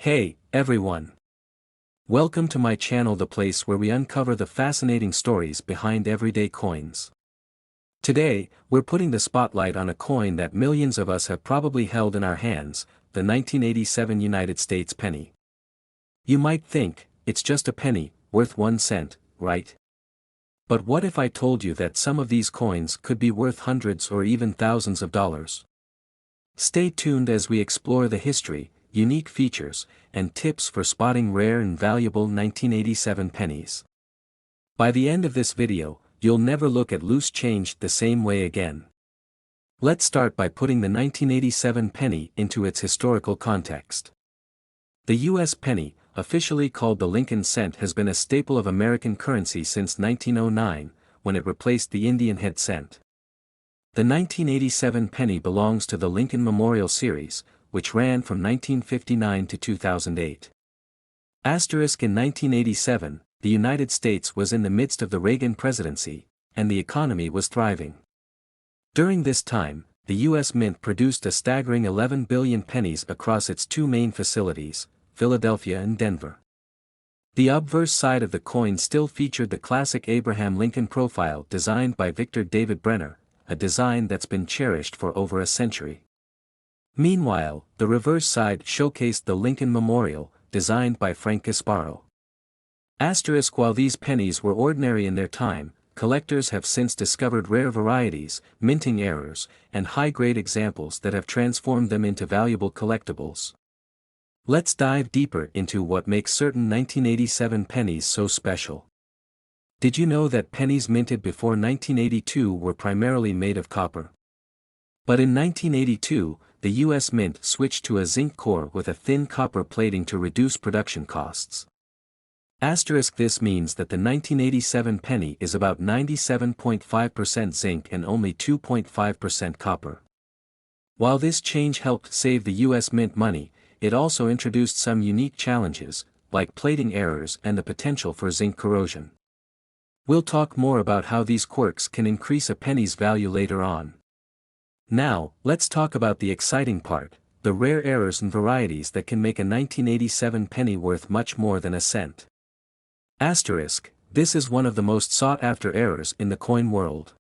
Hey, everyone. Welcome to my channel, the place where we uncover the fascinating stories behind everyday coins. Today, we're putting the spotlight on a coin that millions of us have probably held in our hands, the 1987 United States penny. You might think, it's just a penny, worth 1 cent, right? But what if I told you that some of these coins could be worth hundreds or even thousands of dollars? Stay tuned as we explore the history, unique features, and tips for spotting rare and valuable 1987 pennies. By the end of this video, you'll never look at loose change the same way again. Let's start by putting the 1987 penny into its historical context. The U.S. penny, officially called the Lincoln cent, has been a staple of American currency since 1909, when it replaced the Indian head cent. The 1987 penny belongs to the Lincoln Memorial Series, which ran from 1959 to 2008. Asterisk in 1987, the United States was in the midst of the Reagan presidency, and the economy was thriving. During this time, the U.S. Mint produced a staggering 11 billion pennies across its two main facilities, Philadelphia and Denver. The obverse side of the coin still featured the classic Abraham Lincoln profile designed by Victor David Brenner, a design that's been cherished for over a century. Meanwhile, the reverse side showcased the Lincoln Memorial, designed by Frank Gasparo. Asterisk while these pennies were ordinary in their time, collectors have since discovered rare varieties, minting errors, and high-grade examples that have transformed them into valuable collectibles. Let's dive deeper into what makes certain 1987 pennies so special. Did you know that pennies minted before 1982 were primarily made of copper? But in 1982, the U.S. Mint switched to a zinc core with a thin copper plating to reduce production costs. Asterisk this means that the 1987 penny is about 97.5% zinc and only 2.5% copper. While this change helped save the U.S. Mint money, it also introduced some unique challenges, like plating errors and the potential for zinc corrosion. We'll talk more about how these quirks can increase a penny's value later on. Now, let's talk about the exciting part, the rare errors and varieties that can make a 1987 penny worth much more than a cent. Asterisk, this is one of the most sought-after errors in the coin world.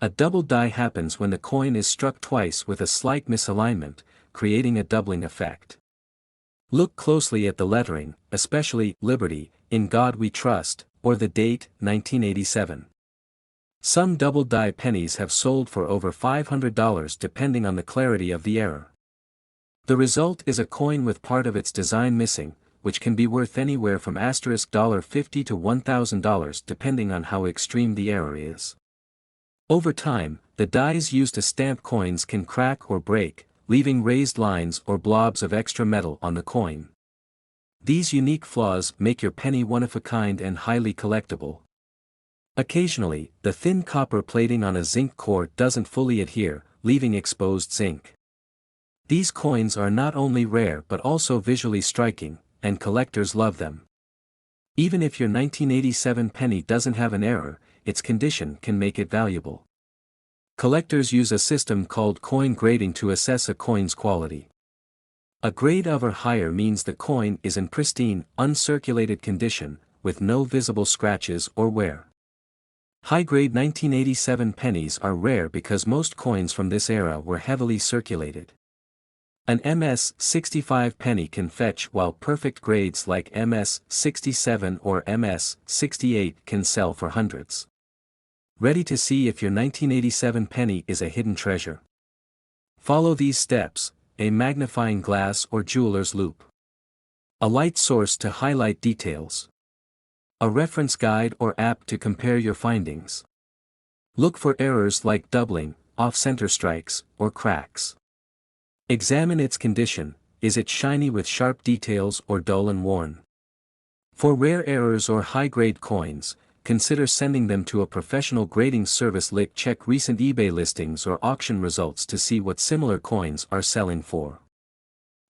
A double die happens when the coin is struck twice with a slight misalignment, creating a doubling effect. Look closely at the lettering, especially Liberty, In God We Trust, or the date, 1987. Some double-die pennies have sold for over $500 depending on the clarity of the error. The result is a coin with part of its design missing, which can be worth anywhere from $50 to $1,000 depending on how extreme the error is. Over time, the dies used to stamp coins can crack or break, leaving raised lines or blobs of extra metal on the coin. These unique flaws make your penny one of a kind and highly collectible. Occasionally, the thin copper plating on a zinc core doesn't fully adhere, leaving exposed zinc. These coins are not only rare but also visually striking, and collectors love them. Even if your 1987 penny doesn't have an error, its condition can make it valuable. Collectors use a system called coin grading to assess a coin's quality. A grade of or higher means the coin is in pristine, uncirculated condition, with no visible scratches or wear. High-grade 1987 pennies are rare because most coins from this era were heavily circulated. An MS-65 penny can fetch while perfect grades like MS-67 or MS-68 can sell for hundreds. Ready to see if your 1987 penny is a hidden treasure? Follow these steps: a magnifying glass or jeweler's loupe, a light source to highlight details, a reference guide or app to compare your findings. Look for errors like doubling, off-center strikes, or cracks. Examine its condition: is it shiny with sharp details or dull and worn? For rare errors or high-grade coins, consider sending them to a professional grading service. Check recent eBay listings or auction results to see what similar coins are selling for.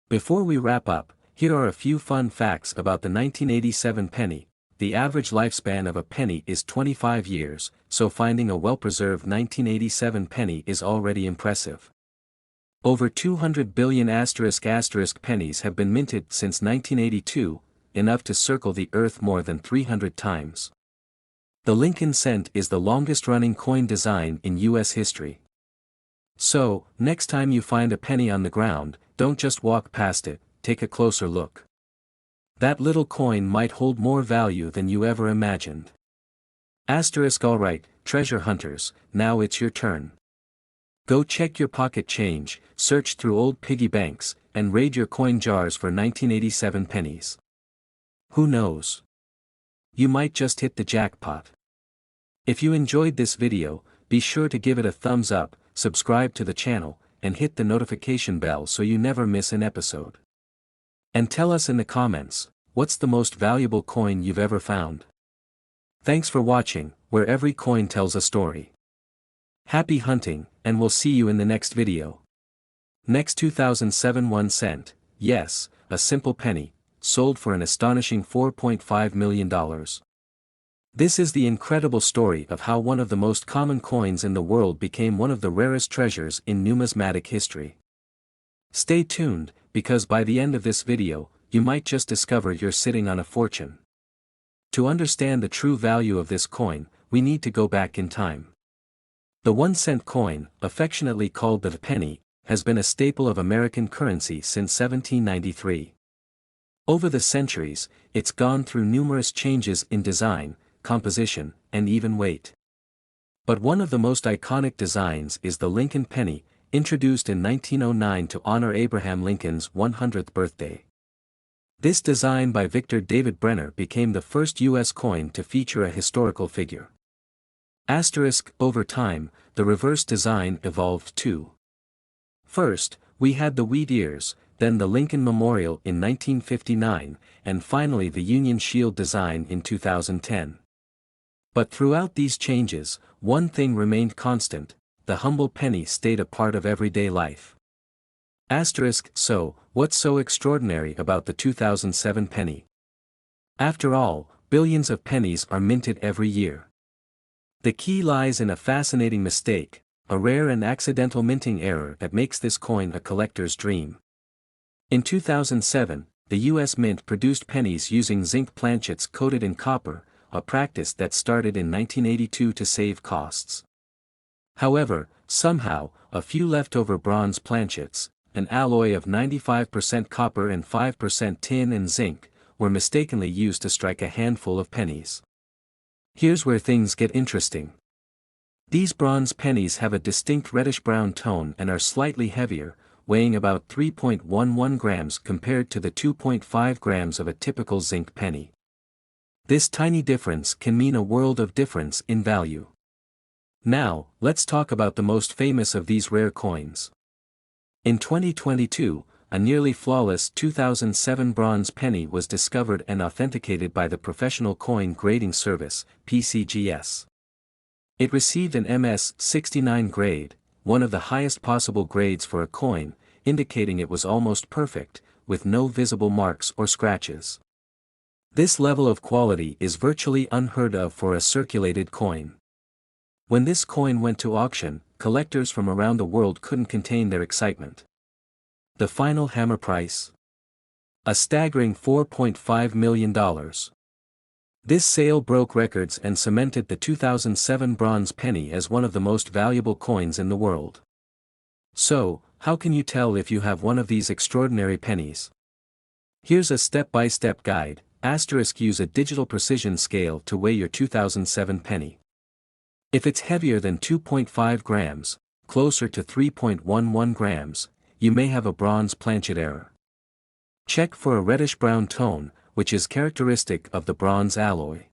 Before we wrap up, here are a few fun facts about the 1987 penny. The average lifespan of a penny is 25 years, so finding a well-preserved 1987 penny is already impressive. Over 200 billion pennies have been minted since 1982, enough to circle the Earth more than 300 times. The Lincoln cent is the longest-running coin design in U.S. history. So, next time you find a penny on the ground, don't just walk past it, take a closer look. That little coin might hold more value than you ever imagined. Alright, treasure hunters, now it's your turn. Go check your pocket change, search through old piggy banks, and raid your coin jars for 1987 pennies. Who knows? You might just hit the jackpot. If you enjoyed this video, be sure to give it a thumbs up, subscribe to the channel, and hit the notification bell so you never miss an episode. And tell us in the comments, what's the most valuable coin you've ever found? Thanks for watching, where every coin tells a story. Happy hunting, and we'll see you in the next video. Next 2007 1 cent, yes, a simple penny, sold for an astonishing $4.5 million. This is the incredible story of how one of the most common coins in the world became one of the rarest treasures in numismatic history. Stay tuned, because by the end of this video, you might just discover you're sitting on a fortune. To understand the true value of this coin, we need to go back in time. The 1 cent coin, affectionately called the penny, has been a staple of American currency since 1793. Over the centuries, it's gone through numerous changes in design, composition, and even weight. But one of the most iconic designs is the Lincoln penny, introduced in 1909 to honor Abraham Lincoln's 100th birthday. This design by Victor David Brenner became the first U.S. coin to feature a historical figure. Over time, the reverse design evolved too. First, we had the wheat ears, then the Lincoln Memorial in 1959, and finally the Union Shield design in 2010. But throughout these changes, one thing remained constant: the humble penny stayed a part of everyday life. So, what's so extraordinary about the 2007 penny? After all, billions of pennies are minted every year. The key lies in a fascinating mistake, a rare and accidental minting error that makes this coin a collector's dream. In 2007, the U.S. Mint produced pennies using zinc planchets coated in copper, a practice that started in 1982 to save costs. However, somehow, a few leftover bronze planchets, an alloy of 95% copper and 5% tin and zinc, were mistakenly used to strike a handful of pennies. Here's where things get interesting. These bronze pennies have a distinct reddish-brown tone and are slightly heavier, weighing about 3.11 grams compared to the 2.5 grams of a typical zinc penny. This tiny difference can mean a world of difference in value. Now, let's talk about the most famous of these rare coins. In 2022, a nearly flawless 2007 bronze penny was discovered and authenticated by the Professional Coin Grading Service, PCGS. It received an MS-69 grade, one of the highest possible grades for a coin, indicating it was almost perfect, with no visible marks or scratches. This level of quality is virtually unheard of for a circulated coin. When this coin went to auction, collectors from around the world couldn't contain their excitement. The final hammer price? A staggering $4.5 million. This sale broke records and cemented the 2007 bronze penny as one of the most valuable coins in the world. So, how can you tell if you have one of these extraordinary pennies? Here's a step-by-step guide. Use a digital precision scale to weigh your 2007 penny. If it's heavier than 2.5 grams, closer to 3.11 grams, you may have a bronze planchet error. Check for a reddish-brown tone, which is characteristic of the bronze alloy.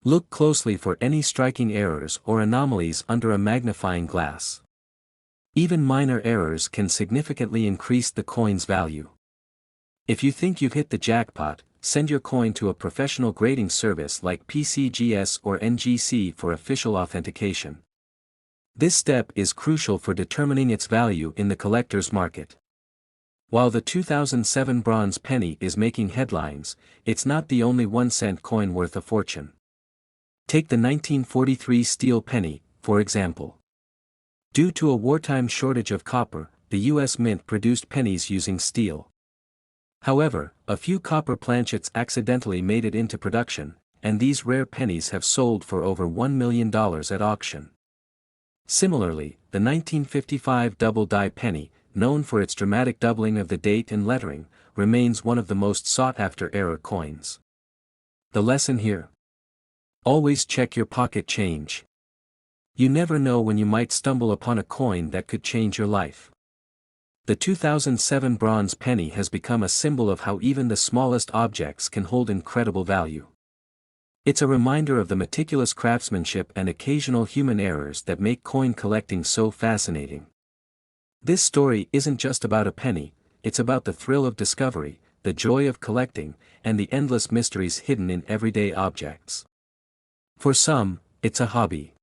Look closely for any striking errors or anomalies under a magnifying glass. Even minor errors can significantly increase the coin's value. If you think you've hit the jackpot, send your coin to a professional grading service like PCGS or NGC for official authentication. This step is crucial for determining its value in the collector's market. While the 2007 bronze penny is making headlines, it's not the only 1 cent coin worth a fortune. Take the 1943 steel penny, for example. Due to a wartime shortage of copper, the U.S. Mint produced pennies using steel. However, a few copper planchets accidentally made it into production, and these rare pennies have sold for over $1 million at auction. Similarly, the 1955 double-die penny, known for its dramatic doubling of the date and lettering, remains one of the most sought-after error coins. The lesson here? Always check your pocket change. You never know when you might stumble upon a coin that could change your life. The 2007 bronze penny has become a symbol of how even the smallest objects can hold incredible value. It's a reminder of the meticulous craftsmanship and occasional human errors that make coin collecting so fascinating. This story isn't just about a penny, it's about the thrill of discovery, the joy of collecting, and the endless mysteries hidden in everyday objects. For some, it's a hobby.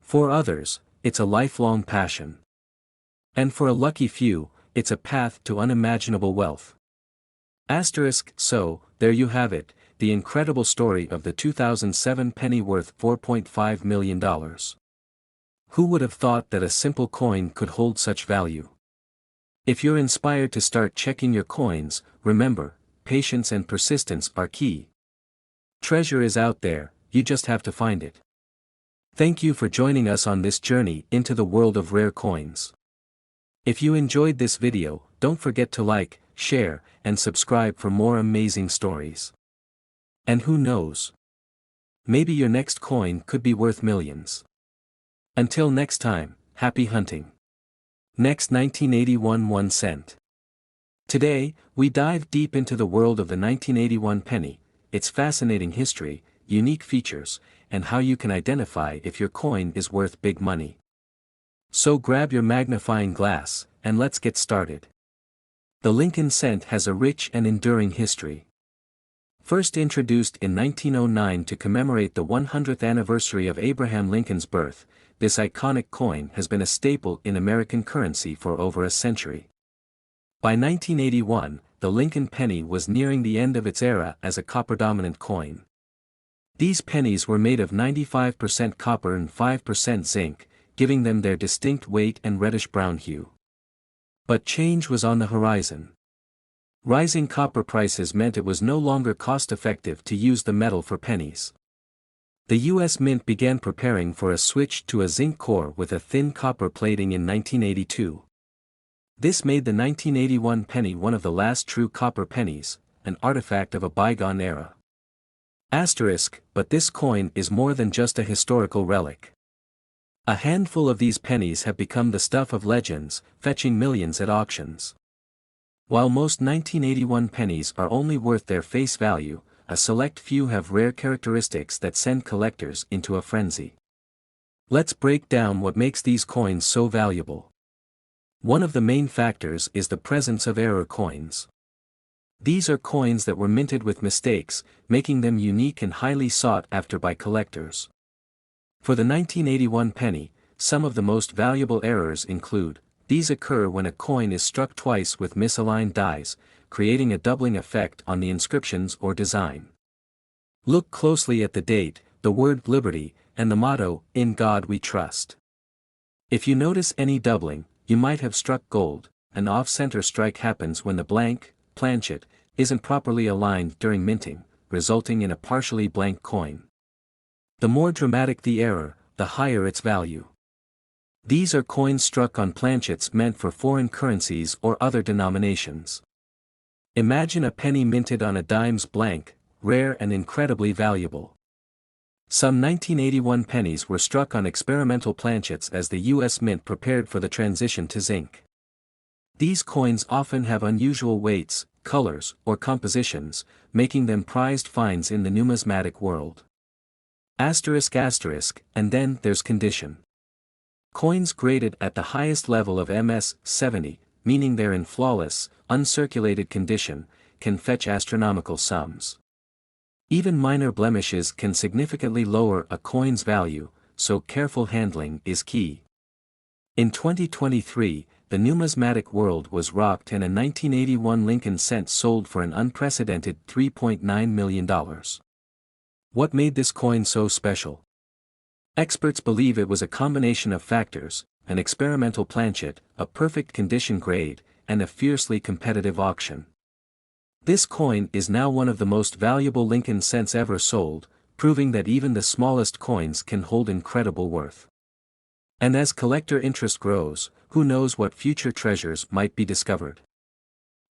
For others, it's a lifelong passion. And for a lucky few, it's a path to unimaginable wealth. So, there you have it, the incredible story of the 2007 penny worth $4.5 million. Who would have thought that a simple coin could hold such value? If you're inspired to start checking your coins, remember, patience and persistence are key. Treasure is out there, you just have to find it. Thank you for joining us on this journey into the world of rare coins. If you enjoyed this video, don't forget to like, share, and subscribe for more amazing stories. And who knows? Maybe your next coin could be worth millions. Until next time, happy hunting. Next 1981 1 cent. Today, we dive deep into the world of the 1981 penny, its fascinating history, unique features, and how you can identify if your coin is worth big money. So grab your magnifying glass, and let's get started. The Lincoln cent has a rich and enduring history. First introduced in 1909 to commemorate the 100th anniversary of Abraham Lincoln's birth, this iconic coin has been a staple in American currency for over a century. By 1981, the Lincoln penny was nearing the end of its era as a copper-dominant coin. These pennies were made of 95% copper and 5% zinc, giving them their distinct weight and reddish-brown hue. But change was on the horizon. Rising copper prices meant it was no longer cost-effective to use the metal for pennies. The U.S. Mint began preparing for a switch to a zinc core with a thin copper plating in 1982. This made the 1981 penny one of the last true copper pennies, an artifact of a bygone era. But this coin is more than just a historical relic. A handful of these pennies have become the stuff of legends, fetching millions at auctions. While most 1981 pennies are only worth their face value, a select few have rare characteristics that send collectors into a frenzy. Let's break down what makes these coins so valuable. One of the main factors is the presence of error coins. These are coins that were minted with mistakes, making them unique and highly sought after by collectors. For the 1981 penny, some of the most valuable errors include: these occur when a coin is struck twice with misaligned dies, creating a doubling effect on the inscriptions or design. Look closely at the date, the word liberty, and the motto, "In God We Trust." If you notice any doubling, you might have struck gold. An off-center strike happens when the blank planchet isn't properly aligned during minting, resulting in a partially blank coin. The more dramatic the error, the higher its value. These are coins struck on planchets meant for foreign currencies or other denominations. Imagine a penny minted on a dime's blank, rare and incredibly valuable. Some 1981 pennies were struck on experimental planchets as the U.S. Mint prepared for the transition to zinc. These coins often have unusual weights, colors, or compositions, making them prized finds in the numismatic world. And then there's condition. Coins graded at the highest level of MS 70, meaning they're in flawless, uncirculated condition, can fetch astronomical sums. Even minor blemishes can significantly lower a coin's value, so careful handling is key. In 2023, the numismatic world was rocked and a 1981 Lincoln cent sold for an unprecedented $3.9 million. What made this coin so special? Experts believe it was a combination of factors: an experimental planchet, a perfect condition grade, and a fiercely competitive auction. This coin is now one of the most valuable Lincoln cents ever sold, proving that even the smallest coins can hold incredible worth. And as collector interest grows, who knows what future treasures might be discovered.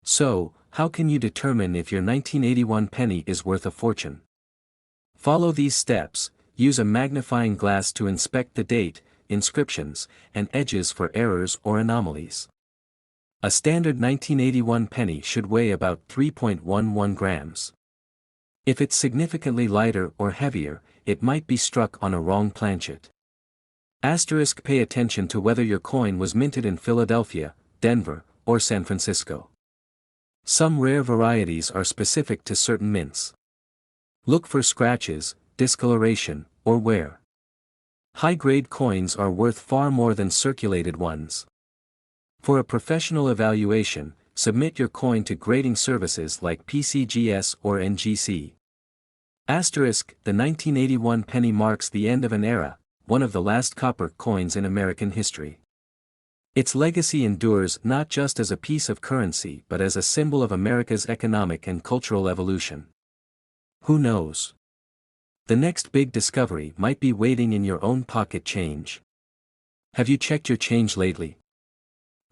So, how can you determine if your 1981 penny is worth a fortune? Follow these steps. Use a magnifying glass to inspect the date, inscriptions, and edges for errors or anomalies. A standard 1981 penny should weigh about 3.11 grams. If it's significantly lighter or heavier, it might be struck on a wrong planchet. Asterisk: pay attention to whether your coin was minted in Philadelphia, Denver, or San Francisco. Some rare varieties are specific to certain mints. Look for scratches, discoloration, or wear. High-grade coins are worth far more than circulated ones. For a professional evaluation, submit your coin to grading services like PCGS or NGC. Asterisk: the 1981 penny marks the end of an era, one of the last copper coins in American history. Its legacy endures not just as a piece of currency but as a symbol of America's economic and cultural evolution. Who knows? The next big discovery might be waiting in your own pocket change. Have you checked your change lately?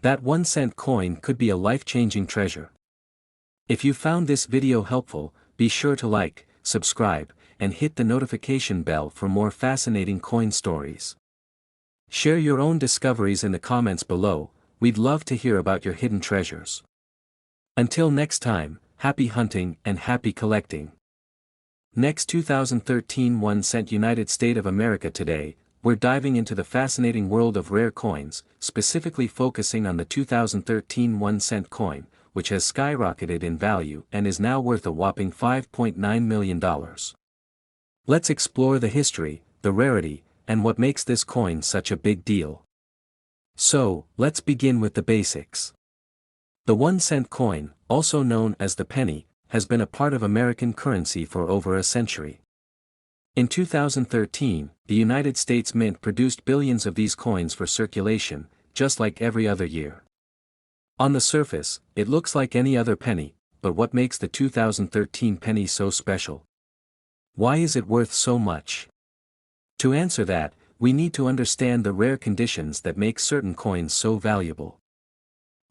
That 1-cent coin could be a life-changing treasure. If you found this video helpful, be sure to like, subscribe, and hit the notification bell for more fascinating coin stories. Share your own discoveries in the comments below. We'd love to hear about your hidden treasures. Until next time, happy hunting and happy collecting. Next, 2013 1-cent United States of America. Today, we're diving into the fascinating world of rare coins, specifically focusing on the 2013 1-cent coin, which has skyrocketed in value and is now worth a whopping $5.9 million. Let's explore the history, the rarity, and what makes this coin such a big deal. So, let's begin with the basics. The 1-cent coin, also known as the penny, has been a part of American currency for over a century. In 2013, the United States Mint produced billions of these coins for circulation, just like every other year. On the surface, it looks like any other penny, but what makes the 2013 penny so special? Why is it worth so much? To answer that, we need to understand the rare conditions that make certain coins so valuable.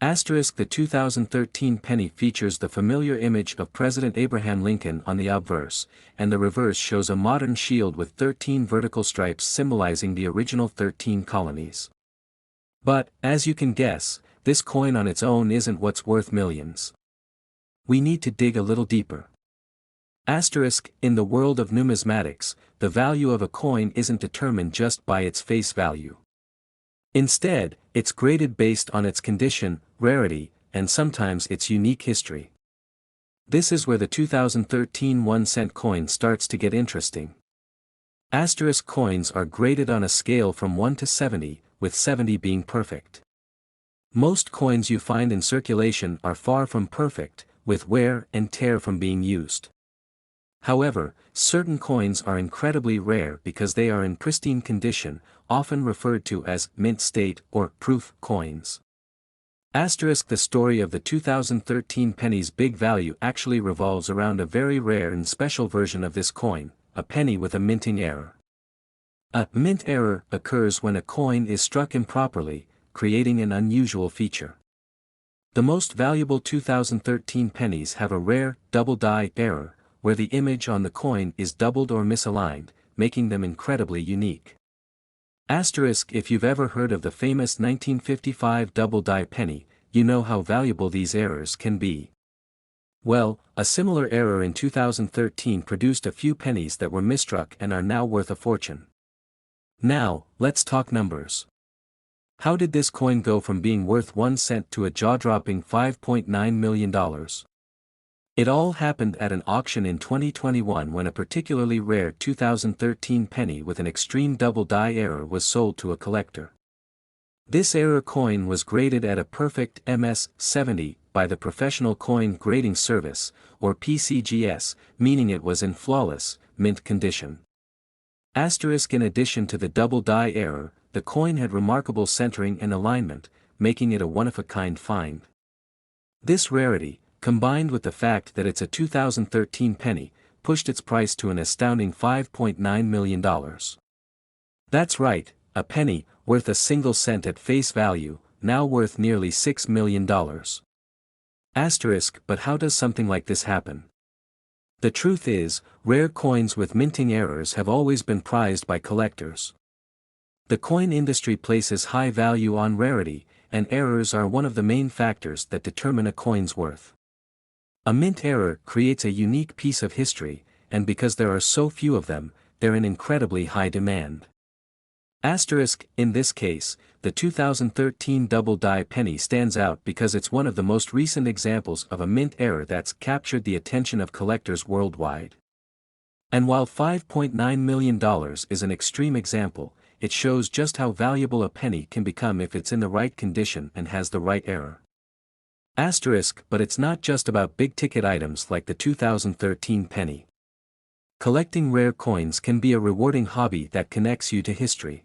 Asterisk: the 2013 penny features the familiar image of President Abraham Lincoln on the obverse, and the reverse shows a modern shield with 13 vertical stripes symbolizing the original 13 colonies. But, as you can guess, this coin on its own isn't what's worth millions. We need to dig a little deeper. Asterisk: in the world of numismatics, the value of a coin isn't determined just by its face value. Instead, it's graded based on its condition, rarity, and sometimes its unique history. This is where the 2013 1-cent coin starts to get interesting. Asterisk: coins are graded on a scale from 1 to 70, with 70 being perfect. Most coins you find in circulation are far from perfect, with wear and tear from being used. However, certain coins are incredibly rare because they are in pristine condition, often referred to as mint state or proof coins. Asterisk: the story of the 2013 penny's big value actually revolves around a very rare and special version of this coin, a penny with a minting error. A mint error occurs when a coin is struck improperly, creating an unusual feature. The most valuable 2013 pennies have a rare double die error, where the image on the coin is doubled or misaligned, making them incredibly unique. Asterisk: if you've ever heard of the famous 1955 double die penny, you know how valuable these errors can be. Well, a similar error in 2013 produced a few pennies that were misstruck and are now worth a fortune. Now, let's talk numbers. How did this coin go from being worth 1 cent to a jaw-dropping $5.9 million? It all happened at an auction in 2021 when a particularly rare 2013 penny with an extreme double die error was sold to a collector. This error coin was graded at a perfect MS-70 by the Professional Coin Grading Service, or PCGS, meaning it was in flawless, mint condition. Asterisk: in addition to the double die error, the coin had remarkable centering and alignment, making it a one-of-a-kind find. This rarity, combined with the fact that it's a 2013 penny, pushed its price to an astounding $5.9 million. That's right, a penny, worth a single cent at face value, now worth nearly $6 million. Asterisk, but how does something like this happen? The truth is, rare coins with minting errors have always been prized by collectors. The coin industry places high value on rarity, and errors are one of the main factors that determine a coin's worth. A mint error creates a unique piece of history, and because there are so few of them, they're in incredibly high demand. Asterisk, in this case, the 2013 double die penny stands out because it's one of the most recent examples of a mint error that's captured the attention of collectors worldwide. And while $5.9 million is an extreme example, it shows just how valuable a penny can become if it's in the right condition and has the right error. Asterisk, but it's not just about big-ticket items like the 2013 penny. Collecting rare coins can be a rewarding hobby that connects you to history.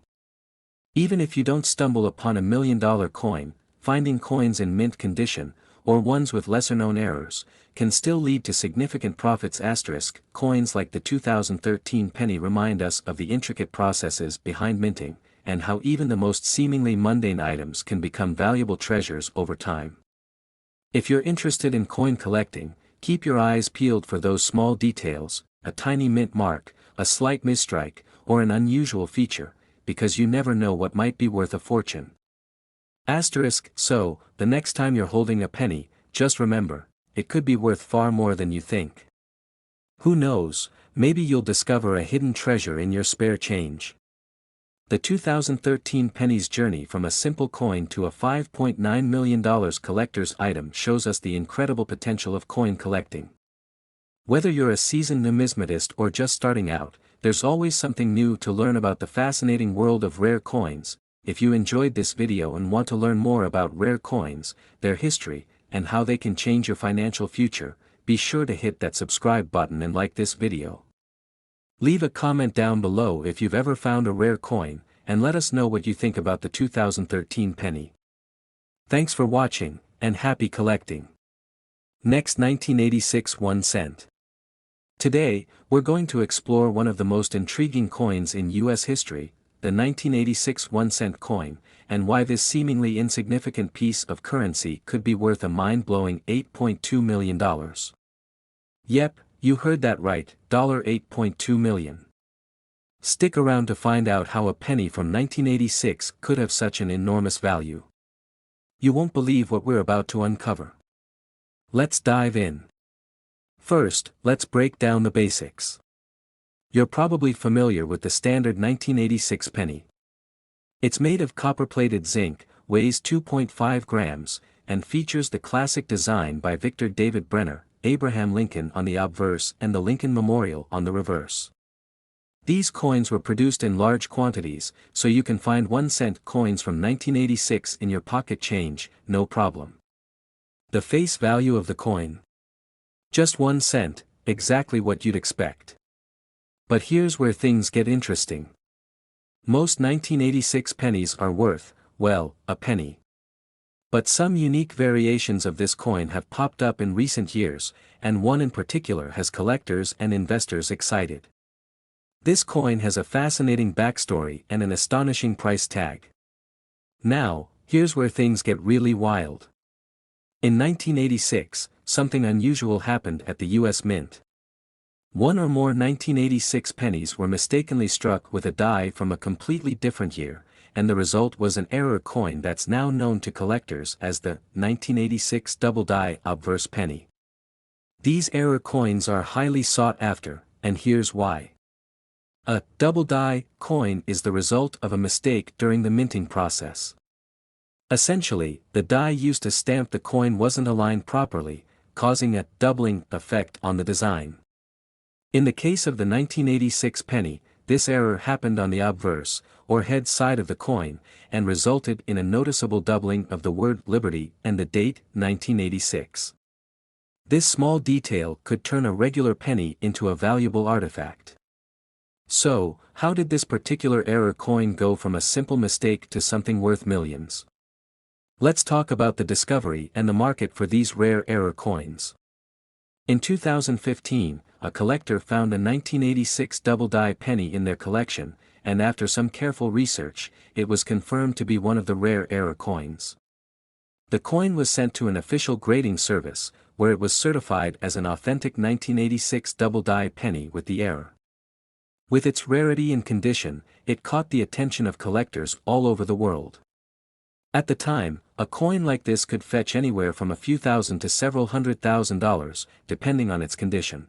Even if you don't stumble upon a $1 million coin, finding coins in mint condition, or ones with lesser-known errors, can still lead to significant profits. Asterisk, coins like the 2013 penny remind us of the intricate processes behind minting, and how even the most seemingly mundane items can become valuable treasures over time. If you're interested in coin collecting, keep your eyes peeled for those small details, a tiny mint mark, a slight misstrike, or an unusual feature, because you never know what might be worth a fortune. Asterisk, so, the next time you're holding a penny, just remember, it could be worth far more than you think. Who knows, maybe you'll discover a hidden treasure in your spare change. The 2013 penny's journey from a simple coin to a $5.9 million collector's item shows us the incredible potential of coin collecting. Whether you're a seasoned numismatist or just starting out, there's always something new to learn about the fascinating world of rare coins. If you enjoyed this video and want to learn more about rare coins, their history, and how they can change your financial future, be sure to hit that subscribe button and like this video. Leave a comment down below if you've ever found a rare coin, and let us know what you think about the 2013 penny. Thanks for watching, and happy collecting. Next, 1986 1 cent. Today, we're going to explore one of the most intriguing coins in U.S. history, the 1986 1 cent coin, and why this seemingly insignificant piece of currency could be worth a mind-blowing $8.2 million. Yep, you heard that right, $8.2 million. Stick around to find out how a penny from 1986 could have such an enormous value. You won't believe what we're about to uncover. Let's dive in. First, let's break down the basics. You're probably familiar with the standard 1986 penny. It's made of copper-plated zinc, weighs 2.5 grams, and features the classic design by Victor David Brenner, Abraham Lincoln on the obverse and the Lincoln Memorial on the reverse. These coins were produced in large quantities, so you can find 1 cent coins from 1986 in your pocket change, no problem. The face value of the coin? Just 1 cent, exactly what you'd expect. But here's where things get interesting. Most 1986 pennies are worth, well, a penny. But some unique variations of this coin have popped up in recent years, and one in particular has collectors and investors excited. This coin has a fascinating backstory and an astonishing price tag. Now, here's where things get really wild. In 1986, something unusual happened at the U.S. Mint. One or more 1986 pennies were mistakenly struck with a die from a completely different year, and the result was an error coin that's now known to collectors as the 1986 double die obverse penny. These error coins are highly sought after, and here's why. A double die coin is the result of a mistake during the minting process. Essentially, the die used to stamp the coin wasn't aligned properly, causing a doubling effect on the design. In the case of the 1986 penny, this error happened on the obverse, or head side of the coin, and resulted in a noticeable doubling of the word Liberty and the date 1986. This small detail could turn a regular penny into a valuable artifact. So, How did this particular error coin go from a simple mistake to something worth millions? Let's talk about the discovery and the market for these rare error coins. In 2015, a collector found a 1986 double-die penny in their collection, and after some careful research, it was confirmed to be one of the rare error coins. The coin was sent to an official grading service, where it was certified as an authentic 1986 double-die penny with the error. With its rarity and condition, it caught the attention of collectors all over the world. At the time, a coin like this could fetch anywhere from a few thousand to several $100,000, depending on its condition.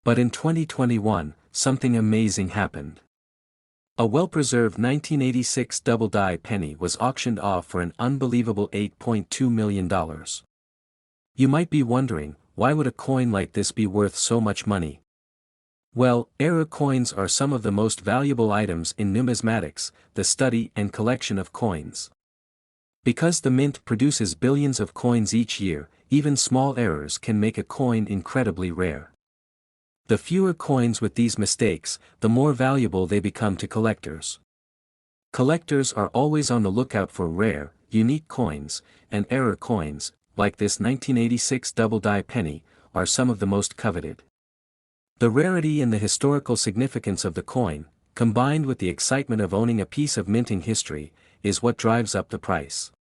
But in 2021, something amazing happened. A well-preserved 1986 double-die penny was auctioned off for an unbelievable $8.2 million. You might be wondering, why would a coin like this be worth so much money? Well, error coins are some of the most valuable items in numismatics, the study and collection of coins. Because the mint produces billions of coins each year, even small errors can make a coin incredibly rare. The fewer coins with these mistakes, the more valuable they become to collectors. Collectors are always on the lookout for rare, unique coins, and error coins, like this 1986 double-die penny, are some of the most coveted. The rarity and the historical significance of the coin, combined with the excitement of owning a piece of minting history, is what drives up the price.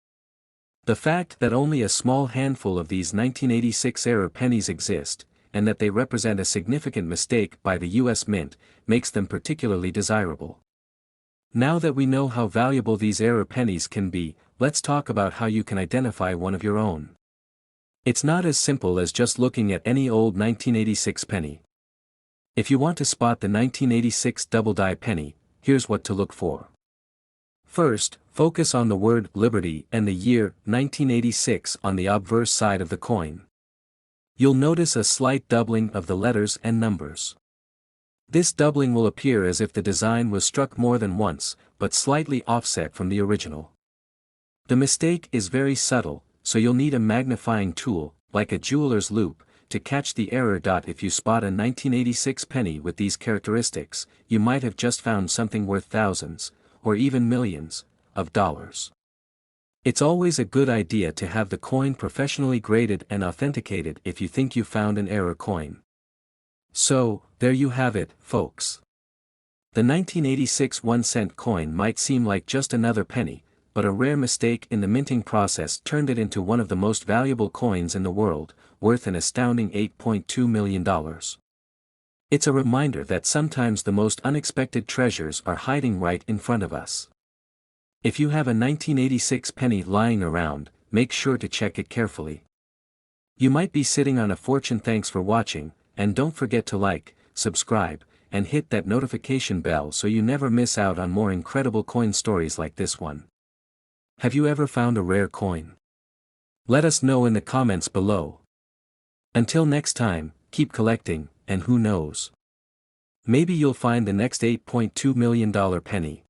The fact that only a small handful of these 1986 error pennies exist, and that they represent a significant mistake by the US Mint, makes them particularly desirable. Now that we know how valuable these error pennies can be, let's talk about how you can identify one of your own. It's not as simple as just looking at any old 1986 penny. If you want to spot the 1986 double-die penny, here's what to look for. First, focus on the word Liberty and the year 1986 on the obverse side of the coin. You'll notice a slight doubling of the letters and numbers. This doubling will appear as if the design was struck more than once, but slightly offset from the original. The mistake is very subtle, so you'll need a magnifying tool, like a jeweler's loupe, to catch the error. If you spot a 1986 penny with these characteristics, you might have just found something worth thousands, or even millions, of dollars. It's always a good idea to have the coin professionally graded and authenticated if you think you found an error coin. So, there you have it, folks. The 1986 1-cent coin might seem like just another penny, but a rare mistake in the minting process turned it into one of the most valuable coins in the world, worth an astounding $8.2 million. It's a reminder that sometimes the most unexpected treasures are hiding right in front of us. If you have a 1986 penny lying around, make sure to check it carefully. You might be sitting on a fortune. Thanks for watching, and don't forget to like, subscribe, and hit that notification bell so you never miss out on more incredible coin stories like this one. Have you ever found a rare coin? Let us know in the comments below. Until next time, keep collecting, and who knows? Maybe you'll find the next $8.2 million penny.